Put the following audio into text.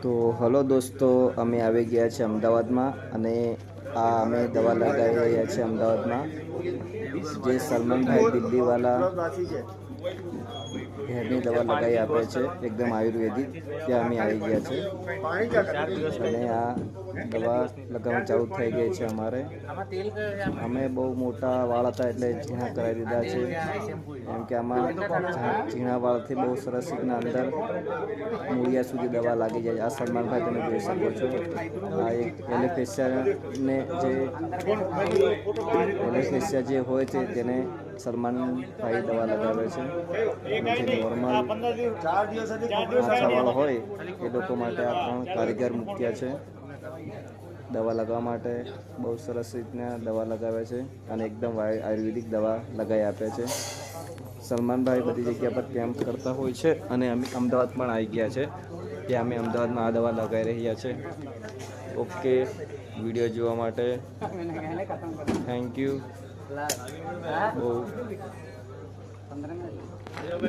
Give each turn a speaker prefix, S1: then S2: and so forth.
S1: તો હલો દોસ્તો, અમે આવી ગયા છે અમદાવાદમાં અને આ અમે દવા લગાવી રહ્યા છીએ અમદાવાદમાં. જે સલમાનભાઈ દિલ્હીવાલા હેરની દવા લગાવી આપે છે, એકદમ આયુર્વેદિક. ત્યાં અમે આવી ગયા છે અને આ દવા લગાવવાનું ચાલુ થઈ ગઈ છે અમારે. અમે બહુ મોટા વાળ હતા એટલે ઝીણા કરાવી દીધા છે, એમ કે આમાં ઝીણા વાળથી બહુ સરસ રીતના અંદર મૂળિયા સુધી દવા લાગી જાય. આ સલમાનભાઈ તમે જોઈ શકો છો. આ એક એલેફેશિયા જે હોય છે તેને સલમાનભાઈ દવા લગાવે છે. અને જે નોર્મલ આછાવાળા હોય એ લોકો માટે આ 3 કારીગર મૂક્યા છે દવા લગાવવા માટે. બહુ સરસ રીતના દવા લગાવે છે અને એકદમ આયુર્વેદિક દવા લગાવી આપે છે. સલમાનભાઈ બધી જગ્યા પર કેમ્પ કરતા હોય છે અને અમે અમદાવાદ પણ આવી ગયા છે. ત્યાં અમે અમદાવાદમાં આ દવા લગાવી રહ્યા છે. ઓકે, વિડીયો જોવા માટે થેન્ક યુ. બહુ